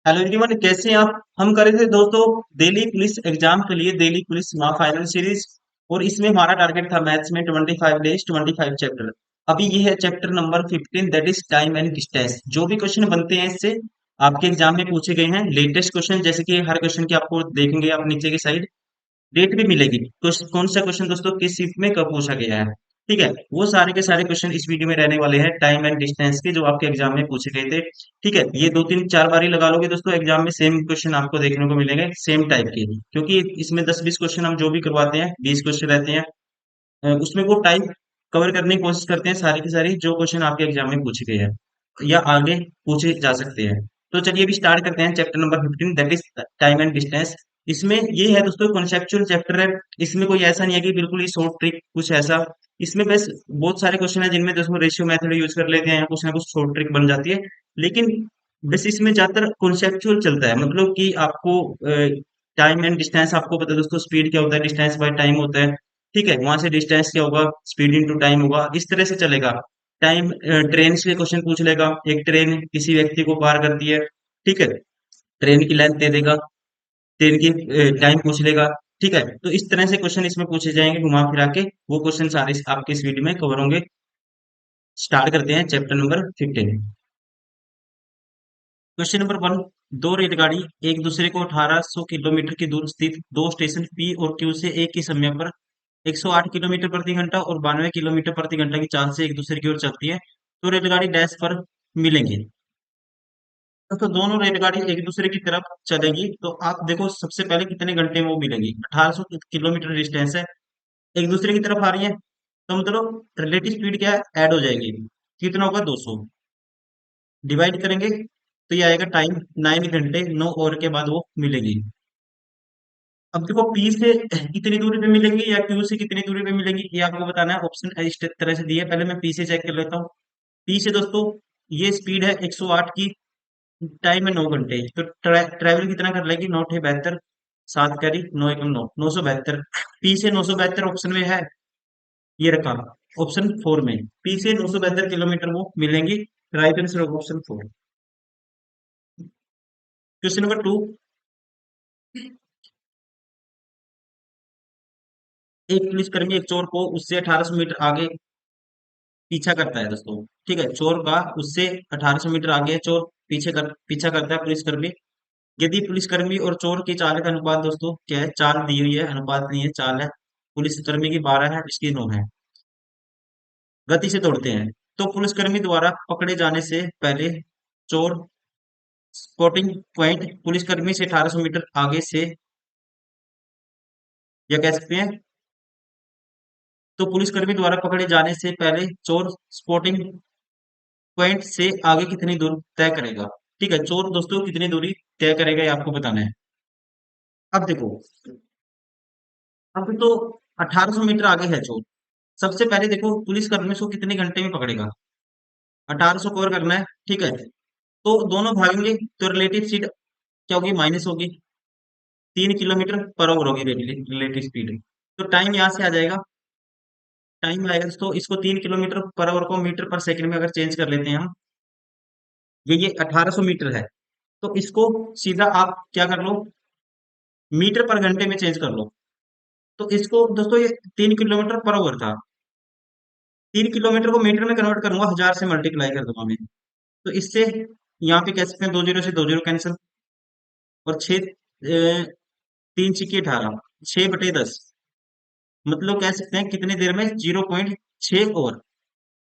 Hello everyone, कैसे हैं आप? हम कर रहे थे दोस्तों दिल्ली पुलिस एग्जाम के लिए दिल्ली पुलिस फाइनल सीरीज। और इसमें हमारा टारगेट था मैथ्स में 25 डेज 25 चैप्टर। अभी ये है chapter number 15, that is time and distance. जो भी क्वेश्चन बनते हैं इससे आपके एग्जाम में पूछे गए हैं लेटेस्ट क्वेश्चन, जैसे कि हर क्वेश्चन की आपको देखेंगे आप नीचे की साइड डेट भी मिलेगी। कौन सा क्वेश्चन दोस्तों किस शिफ्ट में कब पूछा गया है। ठीक है, वो सारे के सारे क्वेश्चन इस वीडियो में रहने वाले हैं टाइम एंड डिस्टेंस के, जो आपके एग्जाम में पूछे गए थे। ठीक है, ये दो तीन चार बारी लगा लोगे दोस्तों, एग्जाम में सेम क्वेश्चन आपको देखने को मिलेंगे, सेम टाइप के। क्योंकि इसमें 10-20 क्वेश्चन हम जो भी करवाते हैं 20 क्वेश्चन रहते हैं। उसमें वो टाइप कवर करने की कोशिश करते हैं सारी की सारी जो क्वेश्चन आपके एग्जाम में पूछे गए हैं या आगे पूछे जा सकते हैं। तो चलिए अभी स्टार्ट करते हैं chapter number 15, that is time and distance. इसमें ये है दोस्तों कॉन्सेप्चुअल चैप्टर है। इसमें कोई ऐसा नहीं है कि बिल्कुल ही शॉर्ट ट्रिक कुछ ऐसा। इसमें बस बहुत सारे क्वेश्चन है जिनमें दोस्तों रेशियो मेथड यूज कर लेते हैं, कुछ ना कुछ शॉर्ट ट्रिक बन जाती है। लेकिन बस इसमें ज्यादातर कॉन्सेप्चुअल चलता है, मतलब कि आपको टाइम एंड डिस्टेंस आपको पता है दोस्तों, स्पीड क्या होता है, डिस्टेंस बाय टाइम होता है। ठीक है, वहां से डिस्टेंस क्या होगा, स्पीड इनटू टाइम होगा, इस तरह से चलेगा। टाइम ट्रेन से क्वेश्चन पूछ लेगा, एक ट्रेन किसी व्यक्ति को पार करती है। ठीक है, ट्रेन की लेंथ दे देगा, ट्रेन की टाइम पूछ लेगा। ठीक है, तो इस तरह से क्वेश्चन इसमें पूछे जाएंगे घुमा फिरा के। वो क्वेश्चन सारे आपके इस वीडियो में कवर होंगे। स्टार्ट करते हैं चैप्टर नंबर 15। Question number 1। दो रेलगाड़ी एक दूसरे को 1800 किलोमीटर की दूर स्थित दो स्टेशन पी और क्यू से एक ही समय पर 108 किलोमीटर प्रति घंटा और 92 किलोमीटर प्रति घंटा की चाल से एक दूसरे की ओर चलती है, तो रेलगाड़ी डैश पर मिलेंगे। तो दोनों रेलगाड़ी एक दूसरे की तरफ चलेंगी, तो आप देखो सबसे पहले कितने घंटे में वो मिलेंगी। 1800 किलोमीटर डिस्टेंस है, एक दूसरे की तरफ आ रही है, तो मतलब रिलेटिव स्पीड क्या है, ऐड हो जाएगी। कितना होगा, 200। डिवाइड करेंगे तो ये आएगा टाइम, 9 घंटे 9 आवर के बाद वो मिलेगी। अब देखो पी से कितनी दूरी पे मिलेंगी या क्यू से कितनी दूरी पे मिलेंगी, ये आपको बताना है। ऑप्शन इस तरह से दिए, पहले मैं पी से चेक कर लेता हूँ। पी से दोस्तों ये स्पीड है 108 की, टाइम है 9 घंटे, तो ट्रैवल कितना कर लेगी, 9 है 72, 7 करी 9 एकम 9, 972। पी से 972 ऑप्शन में है, ये रखा ऑप्शन 4 में। पी से 972 किलोमीटर वो मिलेंगी। राइट आंसर होगा ऑप्शन 4। Question number 2। एक पुलिसकर्मी एक चोर को उससे 1800 मीटर आगे पीछा करता है दोस्तों। ठीक है, चोर का उससे 1800 मीटर आगे है, चोर पीछा करता है पुलिसकर्मी। यदि पुलिसकर्मी और चोर की चाल का अनुपात दोस्तों क्या है, चाल दी हुई है, अनुपात नहीं है, चाल है। पुलिसकर्मी की 12 है, इसकी 9 है। गति से दौड़ते हैं, तो पुलिसकर्मी द्वारा पकड़े जाने से पहले चोर स्पॉटिंग पॉइंट पुलिसकर्मी से 1800 मीटर आगे से, या कह सकते हैं, तो पुलिसकर्मी द्वारा पकड़े जाने से पहले चोर स्पॉटिंग पॉइंट से आगे कितनी दूर तय करेगा। ठीक है, चोर दोस्तों कितनी दूरी तय करेगा ये आपको बताना है। अब देखो, अब तो 1800 मीटर आगे है चोर। सबसे पहले देखो पुलिसकर्मी उसको कितने घंटे में पकड़ेगा, 1800 कवर करना है। ठीक है, तो दोनों भागेंगे, तो रिलेटिव स्पीड क्या होगी, माइनस होगी। 3 किलोमीटर पर आवर होगी रिलेटिव स्पीड। तो टाइम यहाँ से आ जाएगा, टाइम आएगा दोस्तों, इसको 3 किलोमीटर पर आवर को मीटर पर सेकंड में अगर चेंज कर लेते हैं हम, ये 1800 मीटर है, तो इसको सीधा आप क्या कर लो, मीटर पर घंटे में चेंज कर लो। तो इसको दोस्तों ये 3 किलोमीटर पर आवर था, 3 किलोमीटर को मीटर में कन्वर्ट करूंगा, 1000 से मल्टीप्लाई कर दूंगा मैं। तो इससे यहाँ पे कह सकते हैं 2 जीरो से 2 जीरो कैंसिल, और छः, 3 छिक्के 18, 6/10, मतलब कह सकते हैं कितनी देर में, 0.6 ओवर,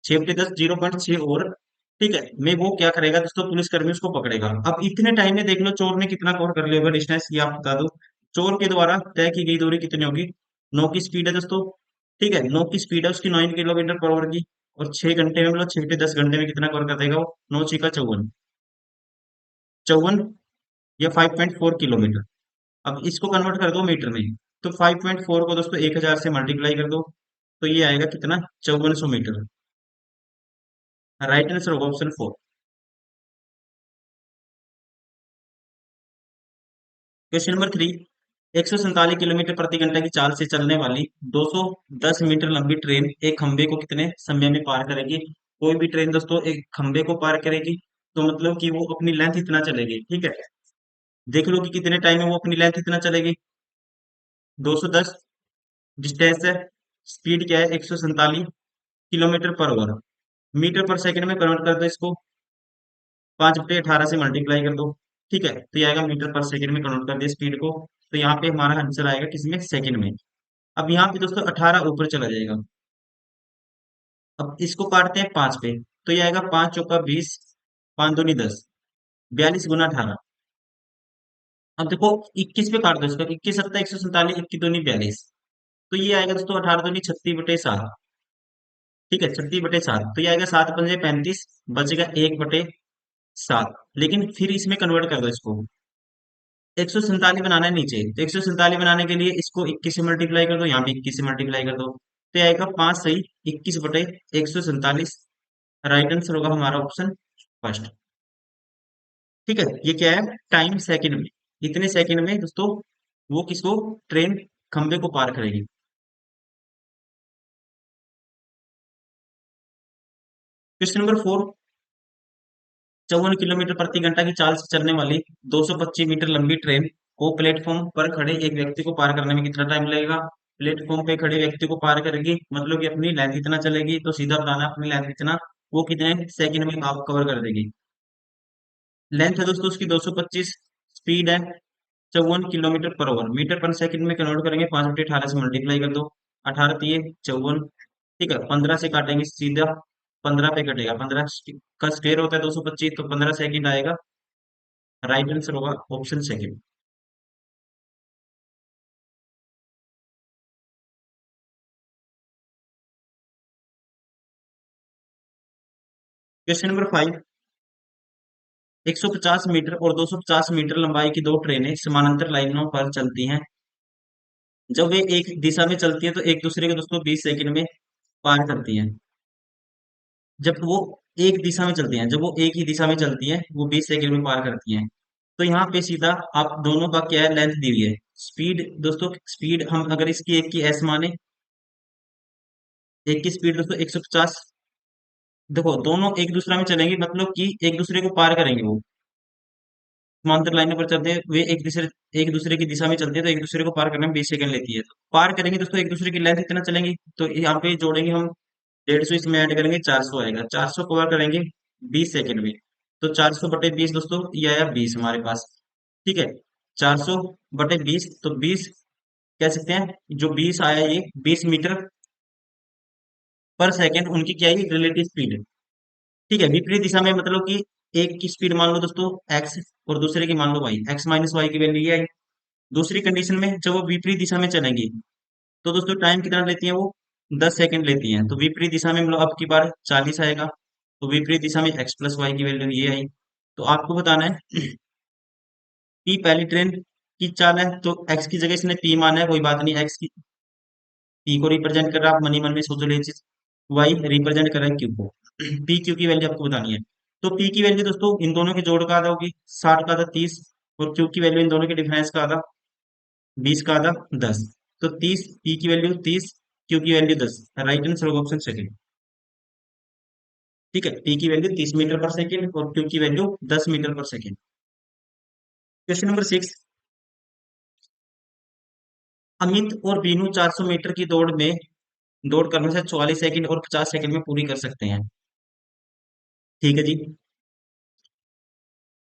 6/10 0.6 ओवर। ठीक है, मैं वो क्या करेगा दोस्तों, पुलिसकर्मी उसको पकड़ेगा। अब इतने टाइम में देख लो चोर ने कितना कवर कर लिया होगा डिस्टेंस, ये आप बता दो। चोर के द्वारा तय की गई दूरी कितनी होगी, 9 की स्पीड है दोस्तों। ठीक है, 9 की स्पीड है उसकी, 9 किलोमीटर पर आवर की, और 6 घंटे में, मतलब 6 से 10 घंटे में कितना कवर कर देगा वो, 9 छिका 54, 54 या 5.4 किलोमीटर। अब इसको कन्वर्ट कर दो मीटर में, तो 5.4 को दोस्तों 1000 से मल्टीप्लाई कर दो, तो ये आएगा कितना, 5400 मीटर। राइट आंसर होगा ऑप्शन 4। Question number 3। 147 किलोमीटर प्रति घंटा की चाल से चलने वाली 210 मीटर लंबी ट्रेन एक खंबे को कितने समय में पार करेगी। कोई भी ट्रेन दोस्तों एक खंबे को पार करेगी, तो मतलब कि वो अपनी लेंथ इतना चलेगी। ठीक है, देख लो कि कितने टाइम में वो अपनी लेंथ इतना चलेगी। 210 डिस्टेंस है। स्पीड क्या है? 147 किलोमीटर पर आवर। मीटर पर सेकंड में कन्वर्ट कर दो इसको, 5/18 से मल्टीप्लाई कर दो। ठीक है, तो ये आएगा मीटर पर सेकंड में कन्वर्ट कर दिया स्पीड को। तो यहाँ पे हमारा आंसर आएगा किसमें? सेकंड में। अब यहाँ पे दोस्तों 18 ऊपर चला जाएगा। अब इसको काटते हैं 5 पे, तो ये आएगा 5 चौका 20, 5 दूनी 10, 42 × 18। अब देखो 21 पे काट दो इसका, 21 × 7 = 147, 21 दूनी 42। तो ये आएगा दोस्तों 18 दूनी 36/7। ठीक है, 36/7। तो ये आएगा 7×5 = 35, बचेगा 1/7। लेकिन फिर इसमें कन्वर्ट कर दो इसको, 147 बनाना है नीचे, तो 147 बनाने के लिए इसको 21 से मल्टीप्लाई कर दो, यहाँ भी 21 से मल्टीप्लाई कर दो, तो ये आएगा 5 सही 21/147। राइट आंसर होगा हमारा ऑप्शन फर्स्ट। ठीक है, ये क्या है? टाइम सेकंड में, इतने सेकंड में दोस्तों वो किसको, ट्रेन खंबे को पार करेगी। Question number 4। 54 किलोमीटर प्रति घंटा की चाल से चलने वाली 225 मीटर लंबी ट्रेन को प्लेटफॉर्म पर खड़े एक व्यक्ति को पार करने में कितना टाइम लगेगा? प्लेटफॉर्म पे खड़े व्यक्ति को पार करेगी, मतलब कि अपनी लेंथ इतना चलेगी, तो सीधा बताना अपनी लेंथ इतना, वो कितने सेकंड में आप कवर कर देगी। लेंथ है दोस्तों उसकी 225, स्पीड है 54 किलोमीटर पर आवर, मीटर पर सेकंड में कन्वर्ट करेंगे, 5/18 से मल्टीप्लाई कर दो, 18×3 = 54। ठीक है, 15 से काटेंगे सीधा, 15 पे कटेगा, 15 का स्क्वायर होता है 225, तो 15 सेकंड आएगा। राइट आंसर होगा option second. Question number 5। 150 metre और 250 मीटर लंबाई की दो ट्रेनें समानांतर लाइनों पर चलती हैं। जब वे एक दिशा में चलती हैं तो एक दूसरे को दोस्तों 20 सेकंड में पार करती हैं। जब वो एक दिशा में चलती हैं, जब वो एक ही दिशा में चलती हैं, वो 20 सेकंड में पार करती हैं। तो यहाँ पे सीधा आप दोनों का क्या है, लेंथ दी हुई है। स्पीड दोस्तों, स्पीड हम अगर इसकी एक की एस माने, एक की स्पीड दोस्तों 150। देखो दोनों एक दूसरा में चलेंगे, मतलब कि एक दूसरे को पार करेंगे वो, समांतर लाइनों पर चलते हैं, वे एक दूसरे की दिशा में चलते हैं, तो एक दूसरे को पार करने में 20 सेकंड लेती है। तो पार करेंगे दोस्तों एक दूसरे की लेंथ इतना चलेंगे, तो यहाँ पे जोड़ेंगे हम 150, इसमें ऐड करेंगे 400 आएगा, 400 कवर करेंगे 20 सेकंड में। तो 400/20 दोस्तों ये आया 20 हमारे पास। ठीक है, 400/20, तो 20 कह सकते हैं, जो 20 आया ये 20 मीटर पर सेकंड उनकी क्या है, रिलेटिव स्पीड है। ठीक है, विपरीत दिशा में मतलब कि एक की स्पीड मान लो दोस्तों एक्स और दूसरे की मान लो वाई, एक्स माइनस वाई की वैल्यू ये आई। दूसरी कंडीशन में जब वो विपरीत दिशा में चलेंगी, तो दोस्तों टाइम कितना लेती है वो, 10 सेकंड लेती हैं। तो विपरीत दिशा में मतलब अब की बार 40 आएगा, तो विपरीत दिशा में एक्स प्लस वाई की वैल्यू ये आई। तो आपको बताना है पी पहली ट्रेन की चाल है, तो एक्स की जगह इसने पी माना है, कोई बात नहीं, एक्स की पी को रिप्रेजेंट कर रहा है, आप मनी मन में सोच लो ये चीज। वाई रिप्रेजेंट कर रहा है क्यू को। पी क्यू की वैल्यू आपको बतानी है। तो पी की वैल्यू दोस्तों इन दोनों के जोड़ का आधा होगी, 60 का आधा 30, और क्यू की वैल्यू इन दोनों के डिफरेंस का आधा, 20 का आधा 10। तो 30, पी की वैल्यू 30, क्यू की वैल्यू 10। राइट आंसर होगा ऑप्शन सेकंड। ठीक है, पी की वैल्यू 30 मीटर पर सेकंड और क्यू की वैल्यू 10 मीटर पर सेकंड। Question number 6। अमित और बीनू 400 मीटर की दौड़ करने से 44 सेकंड और 50 सेकंड में पूरी कर सकते हैं। ठीक है जी।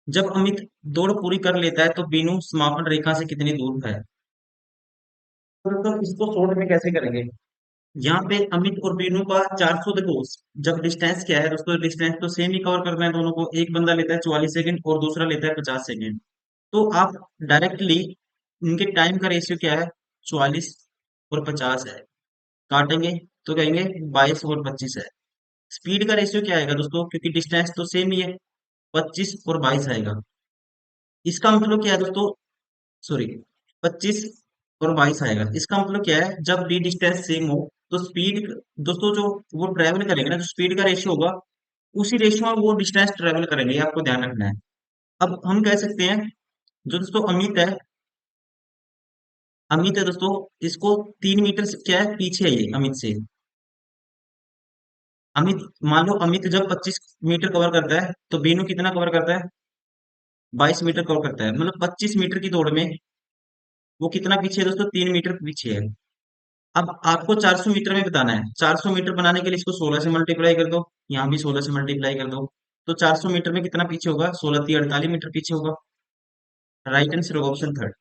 जब अमित दौड़ पूरी कर लेता है तो बीनू समापन रेखा से कितनी दूर है? तो इसको शॉर्ट में कैसे करेंगे? यहाँ पे अमित और बीनू का 400, देखो जब डिस्टेंस क्या है दोस्तों, डिस्टेंस तो सेम ही कवर करना है दोनों को। एक बंदा लेता है 44 सेकंड और दूसरा लेता है 50 सेकंड। तो आप डायरेक्टली इनके टाइम का रेशियो क्या है, 44 और 50 है। काटेंगे तो कहेंगे 22 और 25 है। स्पीड का रेशियो क्या आएगा दोस्तों, क्योंकि डिस्टेंस तो सेम ही है, 25 और 22 आएगा। इसका मतलब क्या है दोस्तों, सॉरी, 25 और 22 आएगा। इसका मतलब क्या है, जब भी डिस्टेंस सेम हो तो स्पीड दोस्तों जो वो ट्रेवल करेंगे ना, जो स्पीड का रेशियो होगा उसी रेशियो में वो डिस्टेंस ट्रेवल करेंगे, ये आपको ध्यान रखना है। अब हम कह सकते हैं जो दोस्तों अमित है दोस्तों, इसको 3 मीटर से क्या है पीछे है ये अमित से। अमित, मान लो अमित जब 25 मीटर कवर करता है तो बीनू कितना कवर करता है, 22 मीटर कवर करता है, मतलब 25 मीटर की दौड़ में वो कितना पीछे है दोस्तों, 3 मीटर पीछे है। अब आपको 400 मीटर में बताना है, 400 मीटर बनाने के लिए इसको 16 से मल्टीप्लाई कर दो, यहाँ भी 16 से मल्टीप्लाई कर दो। तो 400 मीटर में कितना पीछे होगा, 16 × 3 = 48 मीटर पीछे होगा। राइट आंसर होगा ऑप्शन थर्ड।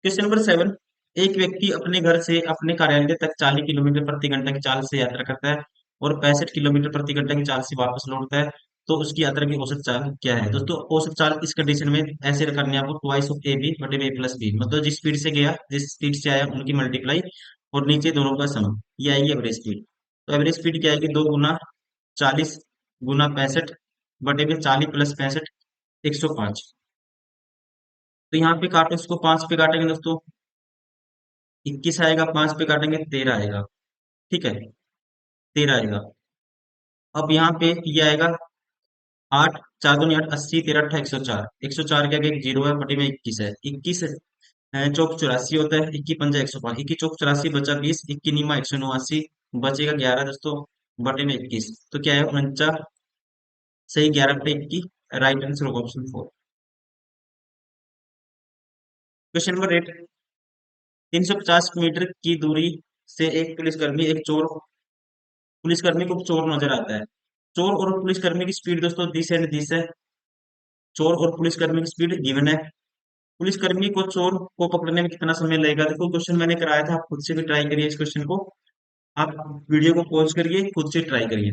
Question number 7। एक व्यक्ति अपने घर से अपने कार्यालय तक 40 किलोमीटर प्रति घंटा की चाल से यात्रा करता है और 65 किलोमीटर प्रति घंटा की चाल से वापस लौटता है, तो उसकी यात्रा की औसत चाल क्या है। दोस्तों औसत चाल इस कंडीशन में ऐसे करनी है आपको, ट्वाइस ऑफ ए बी बटे ए प्लस बी, मतलब जिस स्पीड से गया, जिस स्पीड से आया उनकी मल्टीप्लाई, और नीचे दोनों का सम, ये आएगी एवरेज स्पीड। तो एवरेज स्पीड क्या आएगी, 2 × 40 × 65 बटे में 40 + 65, 105। तो यहाँ पे काटो, इसको 5 पे काटेंगे दोस्तों, 21 आएगा, 5 पे काटेंगे 13 आएगा। ठीक है, 13 आएगा। अब यहाँ पे ये आएगा 8, 4 दूनी 8, 80, 13 × 8 = 104। 104 के आगे एक जीरो है, बटे में 21 है, 21 चौक 84 होता है, 21 × 5 = 105, 21 चौक 84 बचा 20, 21 नीमा 189, बचेगा 11 दोस्तों, बटे में 21। तो क्या है 49, सही 11/21। राइट आंसर होगा ऑप्शन 4। Question number 8। 350 मीटर की दूरी से एक पुलिसकर्मी एक चोर पुलिसकर्मी को चोर नजर आता है। चोर और पुलिसकर्मी की स्पीड दोस्तों 30 है। चोर और पुलिसकर्मी की स्पीड गिवन है। पुलिसकर्मी को चोर को पकड़ने में कितना समय लगेगा, देखो क्वेश्चन मैंने कराया था, आप खुद से भी ट्राई करिए इस क्वेश्चन को। आप वीडियो को पॉज करिए, खुद से ट्राई करिए।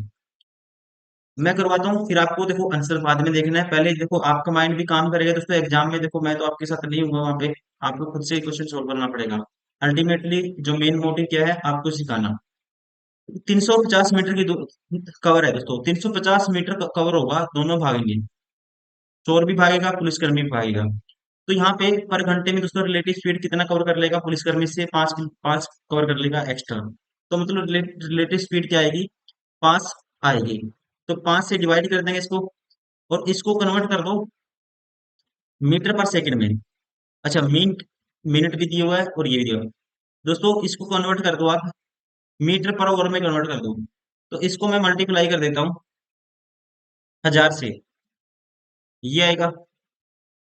मैं करवाता हूँ, फिर आपको देखो आंसर बाद में देखना है, पहले देखो आपका माइंड भी काम करेगा दोस्तों एग्जाम में। देखो मैं तो आपके साथ नहीं हूँ वहां पे, आपको खुद से क्वेश्चन सोल्व करना पड़ेगा। अल्टीमेटली जो मेन मोटिव क्या है, आपको सिखाना। 350 मीटर की कवर है दोस्तों, 350 मीटर कवर होगा, दोनों भागेंगे, चोर भी भागेगा पुलिसकर्मी भी भागेगा। तो यहाँ पे पर घंटे में दोस्तों रिलेटिव स्पीड कितना कवर कर लेगा, पुलिसकर्मी से 5 कवर कर लेगा एक्स्ट्रा। तो मतलब रिलेटिव स्पीड क्या आएगी, 5 आएगी। तो 5 से डिवाइड कर देंगे इसको, और इसको कन्वर्ट कर दो मीटर पर सेकंड में। अच्छा मिनट, मिनट भी दिया हुआ है और ये भी दिया हुआ है दोस्तों, इसको कन्वर्ट कर दो आप मीटर पर आवर में कन्वर्ट कर दो। तो इसको मैं मल्टीप्लाई कर देता हूँ 1000 से, ये आएगा।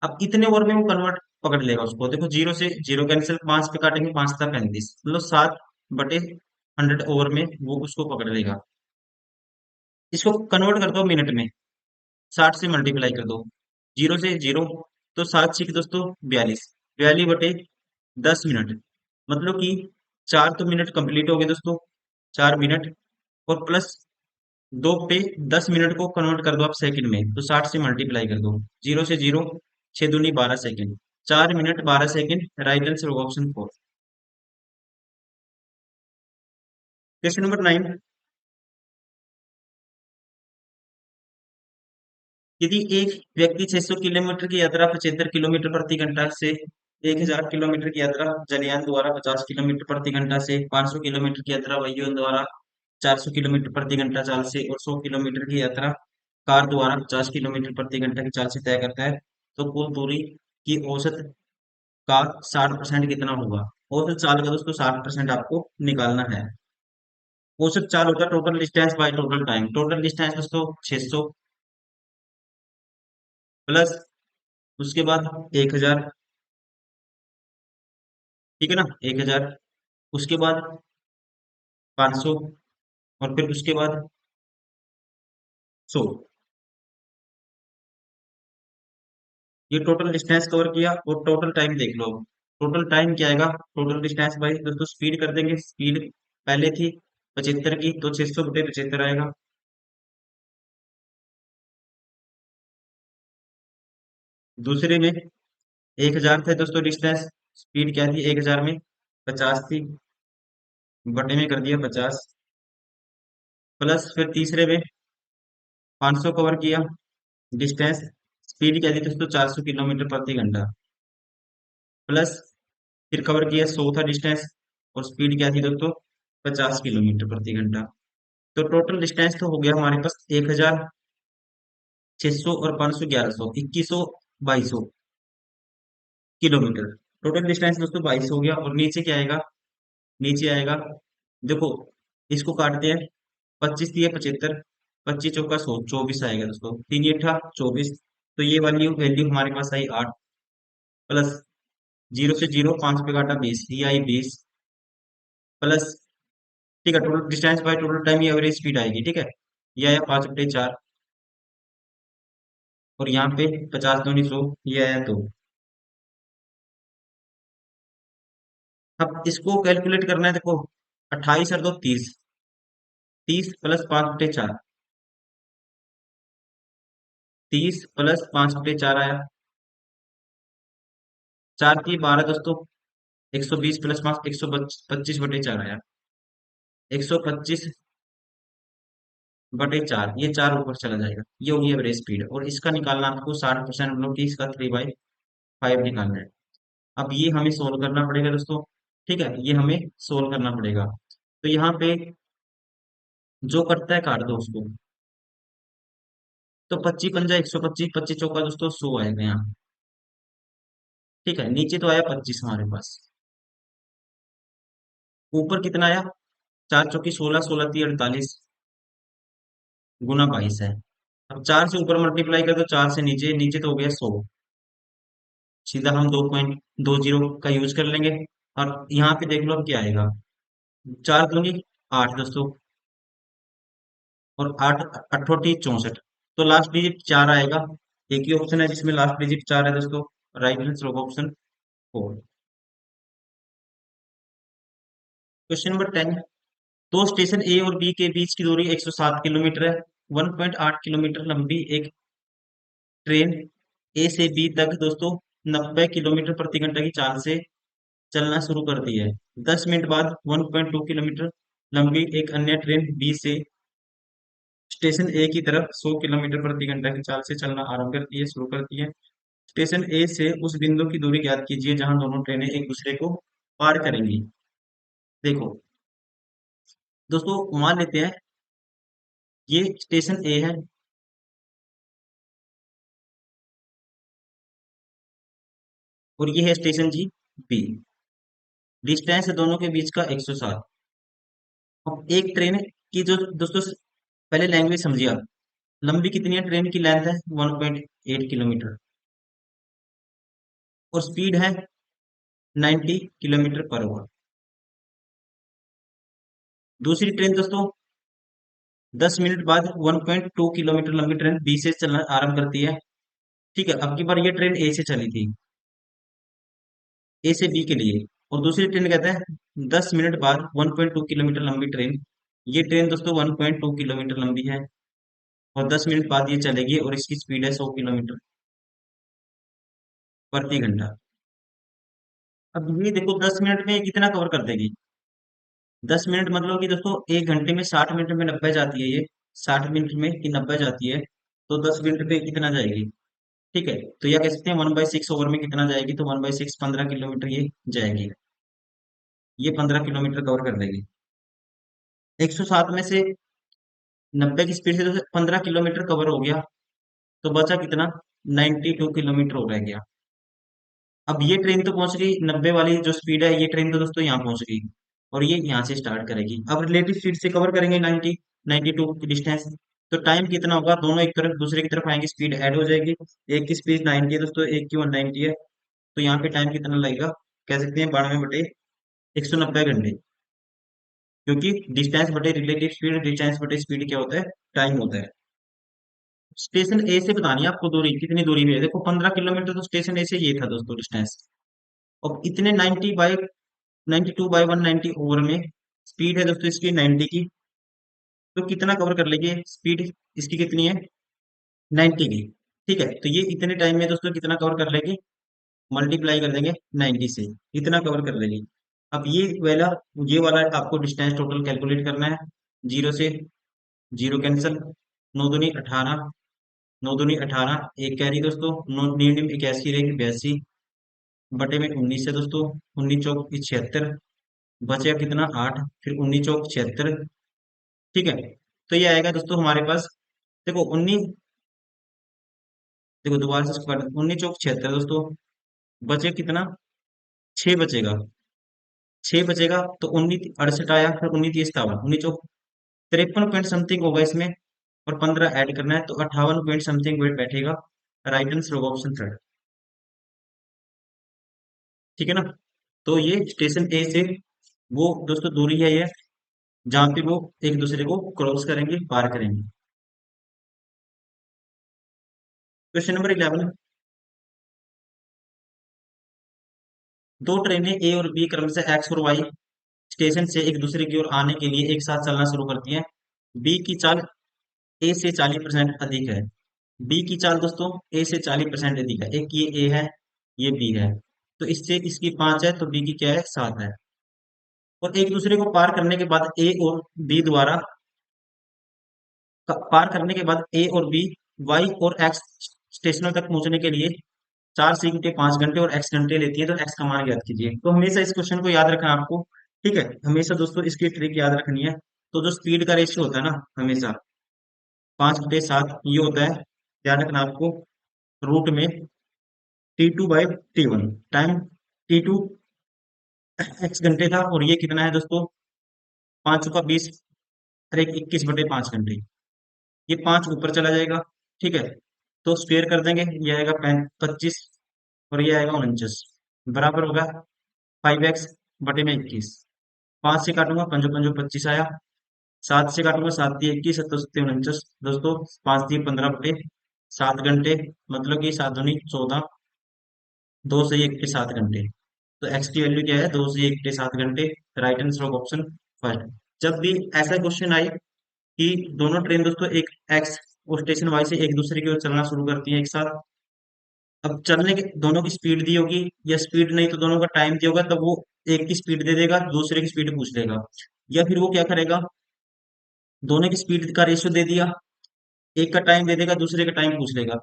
अब इतने ओवर में वो कन्वर्ट पकड़ लेगा उसको, देखो जीरो से जीरो कैंसिल, 5 पे काटेंगे, 5 × 35, मतलब 7/100 ओवर में वो उसको पकड़ लेगा। इसको कन्वर्ट कर दो मिनट में, 60 से मल्टीप्लाई कर दो, जीरो से जीरो, तो 7 × 6 दोस्तों 42, 42/10 मिनट, मतलब कि 4 तो मिनट कंप्लीट हो गए दोस्तों, 4 मिनट, और प्लस 2 पे 10 मिनट को कन्वर्ट कर दो आप सेकंड में, तो 60 से मल्टीप्लाई कर दो, जीरो से जीरो, 6 दूनी 12 second, 4 minute 12 second. Right answer होगा ऑप्शन 4। Question number 9। यदि एक व्यक्ति 600 किलोमीटर की यात्रा 75 किलोमीटर प्रति घंटा से, 1000 किलोमीटर की यात्रा जलयान द्वारा 50 किलोमीटर प्रति घंटा से, 500 किलोमीटर की यात्रा वायुयान द्वारा 400 किलोमीटर प्रति घंटा चाल से, और 100 किलोमीटर की यात्रा कार द्वारा 50 किलोमीटर प्रति घंटा की चाल से तय करता है, तो कुल दूरी की औसत का 60% कितना होगा। औसत चाल का दोस्तों 60% आपको निकालना है। औसत चाल होता है total distance by total time. Total distance दोस्तों 600, प्लस उसके बाद 1000, ठीक है ना, 1000, उसके बाद 500, और फिर उसके बाद 100। ये टोटल डिस्टेंस कवर किया, और टोटल टाइम देख लो। टोटल टाइम क्या आएगा, टोटल डिस्टेंस बाई दोस्तों स्पीड कर देंगे, स्पीड पहले थी 75 की, तो 600/75 आएगा। दूसरे में 1000 थे दोस्तों डिस्टेंस, स्पीड क्या थी 1000 में, 50 थी, बटे में कर दिया 50, प्लस फिर तीसरे में 500 कवर किया डिस्टेंस, स्पीड क्या थी दोस्तों 400 किलोमीटर प्रति घंटा, प्लस फिर कवर किया 100 था डिस्टेंस, और स्पीड क्या थी दोस्तों 50 किलोमीटर प्रति घंटा। तो टोटल डिस्टेंस तो हो गया हमारे पास 1600 और 500 1100, 2100 2200 किलोमीटर। टोटल डिस्टेंस दोस्तों 2200 हो गया, और नीचे क्या आएगा, नीचे आएगा, देखो इसको काटते हैं, 25 दिए 75, 25 चौका 100, 24 आएगा दोस्तों। 3 × 8 = 24। तो ये वाली वैल्यू हमारे पास आई 8, प्लस 0 से 0 5 पे काटा 20, ये आई 20, प्लस, ठीक है, total distance by total time, ये एवरेज स्पीड आएगी, ठीक है। ये आया 5/4, और यहाँ पे 50 दूनी 100, ये आया 2। अब इसको कैलकुलेट करना है, देखो 28 और 2 30, 30 प्लस 5/4, 30 प्लस 5/4 आया, 4×3 = 12 दोस्तों, 120 प्लस 5 125/4 आया, 125/4, ये 4 ऊपर चला जाएगा, ये होगी एवरेज स्पीड। और इसका निकालना आपको 60%, मतलब कि इसका 3/5 निकालना है। अब ये हमें सोल्व करना पड़ेगा दोस्तों, ठीक है, ये हमें सोल्व करना पड़ेगा। तो यहाँ पे जो करता है काट दो उसको। तो 25×5 125, 25 चौका दोस्तों 100 आएगा यहाँ, ठीक है। नीचे तो आया 25 हमारे पास, ऊपर कितना आया, 4 × 4 = 16, 16×3 = 48, ×22 है। अब 4 से ऊपर मल्टीप्लाई कर दो, 4 से नीचे, नीचे तो हो गया 100, सीधा हम 2.20 का यूज कर लेंगे। और यहाँ पे देख लो अब क्या आएगा, 4×2 = 8 दोस्तों, और 8 8 64, तो लास्ट डिजिट 4 आएगा। एक ही ऑप्शन है जिसमें लास्ट डिजिट 4 है दोस्तों, राइट आंसर होगा ऑप्शन 4। Question number 10। दो स्टेशन ए और बी के बीच की दूरी 107 किलोमीटर है। 1.8 किलोमीटर लंबी एक ट्रेन ए से बी तक दोस्तों 90 किलोमीटर प्रति घंटा की चाल से चलना शुरू करती है। 10 मिनट बाद 1.2 किलोमीटर लंबी एक अन्य ट्रेन बी से स्टेशन ए की तरफ 100 किलोमीटर प्रति घंटा की चाल से चलना आरंभ करती है, शुरू करती है। स्टेशन ए से उस बिंदु की दूरी ज्ञात कीजिए जहां दोनों ट्रेनें एक दूसरे को पार करेंगी। देखो दोस्तों, मान लेते हैं ये स्टेशन ए है, और ये है स्टेशन जी बी। डिस्टेंस है दोनों के बीच का 107। अब एक ट्रेन की जो दोस्तों, पहले लैंग्वेज समझिए आप। लंबी कितनी है, ट्रेन की लेंथ है 1.8 किलोमीटर, और स्पीड है 90 किलोमीटर पर आवर। दूसरी ट्रेन दोस्तों 10 मिनट बाद 1.2 किलोमीटर लंबी ट्रेन बी से चलना आरंभ करती है, ठीक है। अब की बार ये ट्रेन ए से चली थी, ए से बी के लिए, और दूसरी ट्रेन कहता है 10 मिनट बाद 1.2 किलोमीटर लंबी ट्रेन। ये ट्रेन दोस्तों 1.2 किलोमीटर लंबी है, और 10 मिनट बाद ये चलेगी, और इसकी स्पीड है 100 किलोमीटर प्रति घंटा। अब ये देखो 10 मिनट में ये कितना कवर कर देगी। 10 मिनट मतलब कि दोस्तों 1 घंटे में 60 मिनट में 90 जाती है, ये 60 मिनट में कि 90 जाती है, तो 10 मिनट पे कितना जाएगी, ठीक है। तो यह कह सकते हैं 1/6 ओवर में कितना जाएगी, तो 1/6 15 किलोमीटर ये जाएगी, ये 15 किलोमीटर कवर कर देगी। 107 में से 90 की स्पीड से तो 15 किलोमीटर कवर हो गया, तो बचा कितना, 92 किलोमीटर हो रह गया। अब ये ट्रेन तो पहुंच गई 90 वाली जो स्पीड है, ये ट्रेन तो दोस्तों यहाँ पहुंच गई, और ये यहाँ से स्टार्ट करेगी। अब रिलेटिव स्पीड से कवर करेंगे 92 की डिस्टेंस, तो टाइम कितना होगा, दोनों एक तरफ दूसरे की तरफ आएंगे, स्पीड ऐड हो जाएगी। एक की स्पीड 90 है दोस्तों, एक की 190 है, तो यहाँ पे टाइम कितना लगेगा, कह सकते हैं 92/190 घंटे, क्योंकि डिस्टेंस बटे रिलेटिव स्पीड, डिस्टेंस बटे स्पीड क्या होता है, टाइम होता है। स्टेशन ए से बतानी है आपको दूरी, कितनी दूरी में है, देखो 15 किलोमीटर तो स्टेशन ए से ये था दोस्तों डिस्टेंस। अब इतने 92/190 ओवर में स्पीड है दोस्तों इसकी 90 की, तो कितना कवर कर लेगी स्पीड, इसकी कितनी है 90 की, ठीक है। तो ये इतने टाइम में दोस्तों कितना कवर कर लेगी, मल्टीप्लाई कर देंगे 90 से, इतना कवर कर लेगी। अब ये वाला आपको डिस्टेंस टोटल कैलकुलेट करना है। 0 से 0 कैंसिल, 9 दूनी 18, 9 दूनी 18, एक कैरी दोस्तों, 9 9 81 रहेगी 82, बटे में 19 है दोस्तों, 19 चौक 76, बचेगा कितना 8, फिर 19 चौक 76, ठीक है। तो ये आएगा दोस्तों हमारे पास, देखो 19, देखो दोबारा से इसको काट, 19 चौक 76 दोस्तों, बचे कितना 6 बचेगा, 6 बचेगा, तो 19 68 आया, फिर 19 57, 19 चौक 53 पॉइंट समथिंग होगा इसमें, और 15 ऐड करना है, तो 58 पॉइंट समथिंग वेट बैठेगा। राइट आंसर होगा ऑप्शन थर्ड। ठीक है ना। तो ये स्टेशन ए से वो दोस्तों दूरी है ये, जहाँ पे वो एक दूसरे को क्रॉस करेंगे, पार करेंगे। Question number 11। दो ट्रेनें ए और बी क्रम से एक्स और वाई स्टेशन से एक दूसरे की ओर आने के लिए एक साथ चलना शुरू करती हैं। बी की चाल ए से 40% अधिक है। बी की चाल दोस्तों ए से 40% अधिक है। एक ये ए है, ये बी है, तो इससे इसकी 5 है, तो बी की क्या है, 7 है। और एक दूसरे को पार करने के बाद ए और बी द्वारा पार करने के बाद ए और बी वाई और एक्स स्टेशनों तक पहुंचने के लिए 4 सी घंटे 5 घंटे और एक्स घंटे लेती है, तो एक्स का मान ज्ञात कीजिए। तो हमेशा इस क्वेश्चन को याद रखना आपको। ठीक है, हमेशा दोस्तों इसकी ट्रिक याद रखनी है। तो जो स्पीड का रेशियो होता है ना, हमेशा 5/7 ये होता है, ध्यान रखना आपको। रूट में T2/T1 टाइम, T2 एक्स घंटे था, और ये कितना है दोस्तों, 5 × 20 और 21/5 घंटे। ये 5 ऊपर चला जाएगा। ठीक है, तो स्क्वेयर कर देंगे, ये आएगा 25 और ये आएगा 49, बराबर होगा 5x/21। 5 से काटूंगा, पंजो पंजो 25 आया। 7 से काटूंगा, 7×3 = 21, 7×7 = 49 दोस्तों। 5×3 = 15/7 घंटे, मतलब कि 7×2 = 14, 2 से 1 के 7 घंटे। तो एक्स की वैल्यू क्या है, 2 से 1 के 7 घंटे। Right answer of option first. जब भी ऐसा क्वेश्चन आए कि दोनों ट्रेन दोस्तों एक एक्स और स्टेशन वाई से एक दूसरे की ओर चलना शुरू करती हैं एक साथ, अब चलने के दोनों की स्पीड दी होगी, या स्पीड नहीं तो दोनों का टाइम दिया होगा, तब वो एक की स्पीड दे देगा, दूसरे की स्पीड पूछ लेगा। या फिर वो क्या करेगा, दोनों की स्पीड का रेशियो दे दिया, एक का टाइम दे देगा, दूसरे का टाइम पूछ लेगा।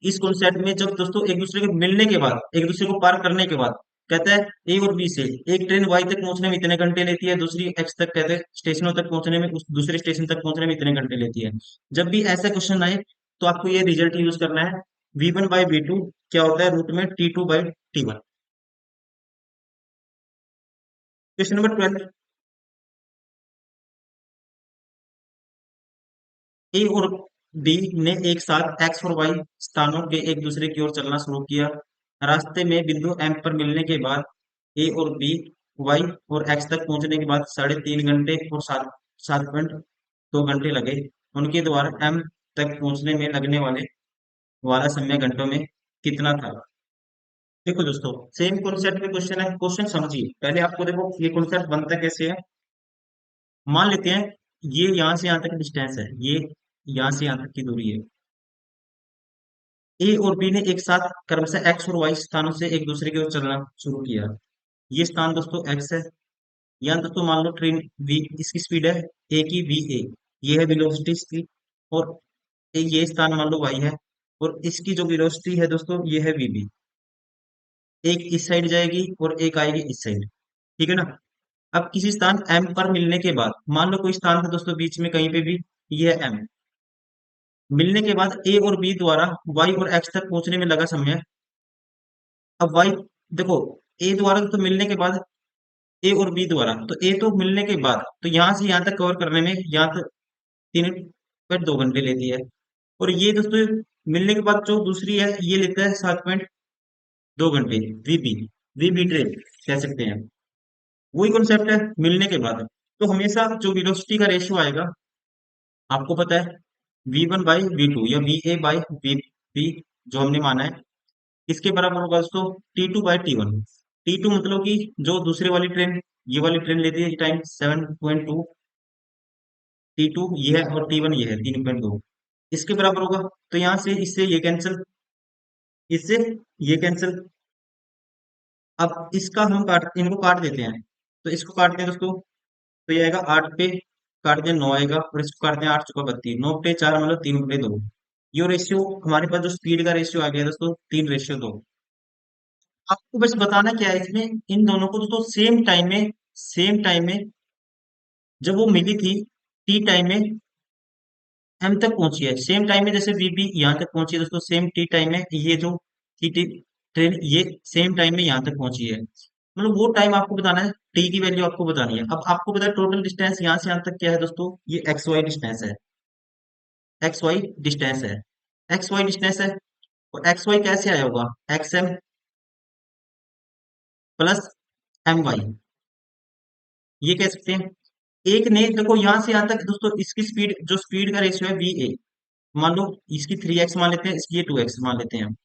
इस कॉन्सेप्ट में जब दोस्तों एक दूसरे के मिलने के बाद, एक दूसरे को पार करने के बाद, कहता है ए और बी से एक ट्रेन वाई तक पहुंचने में इतने घंटे लेती है, दूसरी एक्स तक, कहते हैं स्टेशनों तक पहुंचने में, उस दूसरे स्टेशन तक पहुंचने में इतने घंटे लेती है। जब भी ऐसा क्वेश्चन आए, तो आपको ये रिजल्ट यूज करना है। V1/V2 क्या होता है, रूट में T2/T1। Question number 12। ए और बी ने एक साथ एक्स और वाई स्थानों के एक दूसरे की ओर चलना शुरू किया। रास्ते में बिंदु एम पर मिलने के बाद ए और बी वाई और एक्स तक पहुंचने के बाद 3.5 घंटे और 7.2 घंटे लगे। उनके द्वारा एम तक पहुंचने में लगने वाला समय घंटों में कितना था। देखो दोस्तों, सेम कॉन्सेप्ट में क्वेश्चन है, क्वेश्चन समझिए पहले। आपको देखो ये कॉन्सेप्ट बनता कैसे है। मान लेते हैं ये यहाँ से यहाँ तक डिस्टेंस है, ये यहाँ से यहाँ तक की दूरी है। ए और बी ने एक साथ क्रमशः एक्स और वाई स्थानों से एक दूसरे की ओर चलना शुरू किया। ये स्थान दोस्तों एक्स है। यहाँ दोस्तों मान लो ट्रेन वी, इसकी स्पीड है ए की, वी ए, ये है वेलोसिटी इसकी। और ये स्थान मान लो वाई है, और इसकी जो वेलोसिटी है दोस्तों, ये है वी बी। एक इस साइड जाएगी और एक आएगी इस साइड। ठीक है ना। अब किसी स्थान एम पर मिलने के बाद, मान लो कोई स्थान था दोस्तों बीच में कहीं पे भी, ये है एम। मिलने के बाद ए और बी द्वारा वाई और एक्स तक पहुंचने में लगा समय। अब वाई, देखो, ए द्वारा तो मिलने के बाद, ए और बी द्वारा, तो ए तो मिलने के बाद, तो यहां से यहां तक कवर करने में यहाँ तक 3.2 घंटे लेती है। और ये दोस्तों मिलने के बाद जो दूसरी है, ये लेता है 7.2 घंटे। वीबी, वीबी ट्रेन कह सकते हैं। वही कॉन्सेप्ट है मिलने के बाद। तो हमेशा जो वेलोसिटी का रेशियो आएगा, आपको पता है V1/V2 या VA/VB, जो हमने माना है, इसके बराबर होगा दोस्तों T2/T1। T2 मतलब कि जो दूसरे वाली ट्रेन, ये वाली ट्रेन लेती है टाइम 7.2, T2 ये है और T1 ये है 3.2, इसके बराबर होगा। तो यहाँ से इससे ये कैंसिल, इससे ये कैंसिल। अब इसका हम इनको काट देते हैं। तो इसको काटते हैं दोस्तों, तो ये आएगा 8 पे, काट दें 9 आएगा, और इसको काटते हैं 8 चौका 32, 9/4 मतलब 3/2। ये रेशियो हमारे पास जो स्पीड का रेशियो आ गया दोस्तों, 3/2। आपको बस बताना क्या है इसमें, इन दोनों को दोस्तों सेम टाइम में जब वो मिली थी, टी टाइम में एम तक पहुंची है। सेम टाइम में जैसे वीबी यहाँ तक पहुंची है दोस्तों, सेम टी टाइम में ये जो थी टी ट्रेन, ये सेम टाइम में यहाँ तक पहुंची है। मतलब वो टाइम आपको बताना है, टी की वैल्यू आपको बतानी है। अब आपको पता है टोटल डिस्टेंस यहाँ से यहाँ तक क्या है दोस्तों, ये एक्स वाई डिस्टेंस है। एक्स वाई डिस्टेंस है, एक्स वाई डिस्टेंस है। और एक्स वाई कैसे आया होगा, x m plus m y, ये कह सकते हैं। एक ने देखो यहां से यहां तक दोस्तों इसकी स्पीड, जो स्पीड का रेशियो है वी ए, मान लो इसकी 3x मान लेते हैं, इसकी ये 2x मान लेते हैं।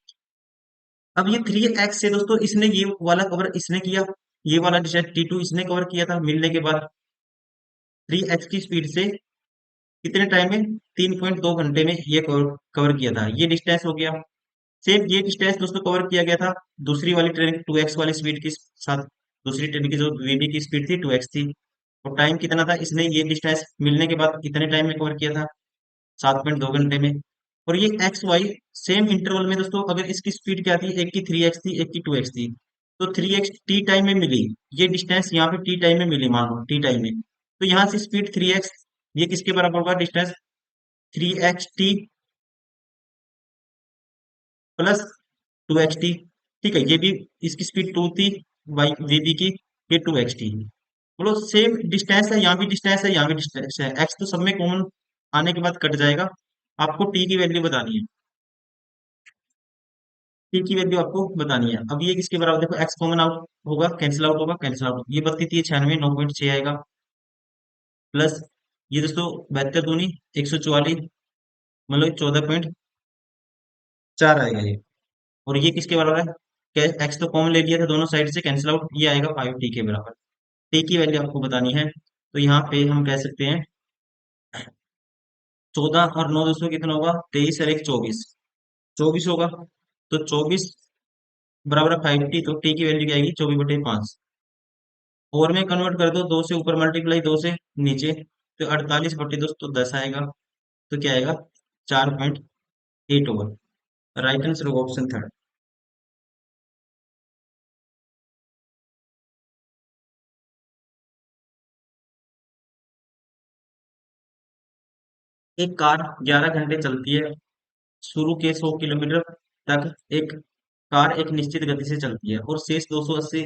अब ये 3x से दोस्तों इसने ये वाला कवर इसने किया, ये वाला डिस्टेंस T2 इसने कवर किया था मिलने के बाद 3x की स्पीड से कितने टाइम में, 3.2 घंटे में ये कवर कवर किया था, ये डिस्टेंस हो गया। सेम ये डिस्टेंस दोस्तों कवर किया गया था दूसरी वाली ट्रेन 2x वाली स्पीड के साथ, दूसरी ट्रेन की जो वीबी की स्पीड थी 2x थी। और टाइम कितना था, इसने ये डिस्टेंस मिलने के बाद कितने टाइम में कवर किया था, 7.2 घंटे में। और ये एक्स वाई सेम इंटरवल में दोस्तों, अगर इसकी स्पीड क्या थी, एक की 3x थी एक की 2x थी, तो 3x टी टाइम में मिली, ये डिस्टेंस यहाँ पे टी टाइम में मिली, मान लो टी टाइम में, तो यहाँ से स्पीड 3x, ये किसके बराबर होगा distance, 3x T plus 2x T. ठीक है, ये भी इसकी स्पीड 2 थी, वाई वीबी की, ये 2x टी। बोलो सेम डिस्टेंस है, यहाँ भी डिस्टेंस है, यहाँ भी डिस्टेंस है, एक्स तो सब में कॉमन आने के बाद कट जाएगा। आपको टी की वैल्यू बतानी है, टी की वैल्यू आपको बतानी है। अब ये किसके बराबर, देखो एक्स कॉमन आउट होगा, कैंसिल आउट होगा, कैंसिल आउट, ये 32 96 9.6 आएगा, प्लस ये दोस्तों 72 दूनी 144, मतलब 14.4 आएगा ये। और ये किसके बराबर है, एक्स तो कॉमन ले लिया था दोनों साइड से, कैंसिल आउट, ये आएगा 5 टी के बराबर। टी की वैल्यू आपको बतानी है, तो यहाँ पे हम कह सकते हैं 14 और 9 दोस्तों कितना होगा, 23 और 1 24, 24 होगा। तो 24 बराबर है 5 टी, तो टी की वैल्यू क्या आएगी, 24/5। और में कन्वर्ट कर दो, 2 से ऊपर मल्टीप्लाई 2 से नीचे, तो 48/10 आएगा। तो क्या आएगा, 4.8 ओवर। राइट आंसर होगा ऑप्शन थर्ड। एक कार 11 घंटे चलती है, शुरू के 100 किलोमीटर तक एक कार एक निश्चित गति से चलती है और शेष 280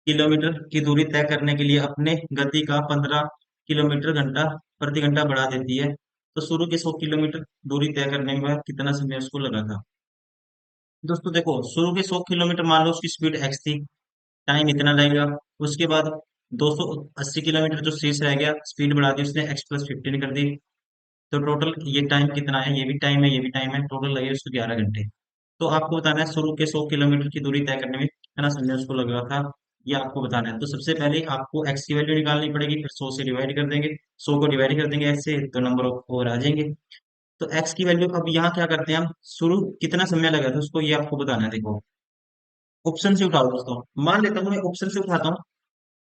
किलोमीटर की दूरी तय करने के लिए अपने गति का 15 किलोमीटर घंटा प्रति घंटा बढ़ा देती है, तो शुरू के 100 किलोमीटर दूरी तय करने में कितना समय उसको लगा था। दोस्तों देखो, शुरू के 100 किलोमीटर मान लो उसकी स्पीड एक्स थी, टाइम इतना लगेगा। उसके बाद 280 किलोमीटर जो शेष रह गया, स्पीड बढ़ा दी उसने, x +15 कर दी, तो टोटल ये टाइम कितना है, ये भी टाइम है, ये भी टाइम है, टोटल लगे उसको 11 घंटे। तो आपको बताना है शुरू के 100 किलोमीटर की दूरी तय करने में कितना समय उसको लग रहा था, ये आपको बताना है। तो सबसे पहले आपको एक्स की वैल्यू निकालनी पड़ेगी, फिर 100 से डिवाइड कर देंगे, 100 को डिवाइड कर देंगे एक्स से, तो नंबर और आ जाएंगे। तो एक्स की वैल्यू अब यहाँ क्या करते हैं हम, शुरू कितना समय लगा था उसको, ये आपको बताना है। देखो ऑप्शन से उठाओ दोस्तों, मान लेता हूँ मैं ऑप्शन से उठाता हूँ,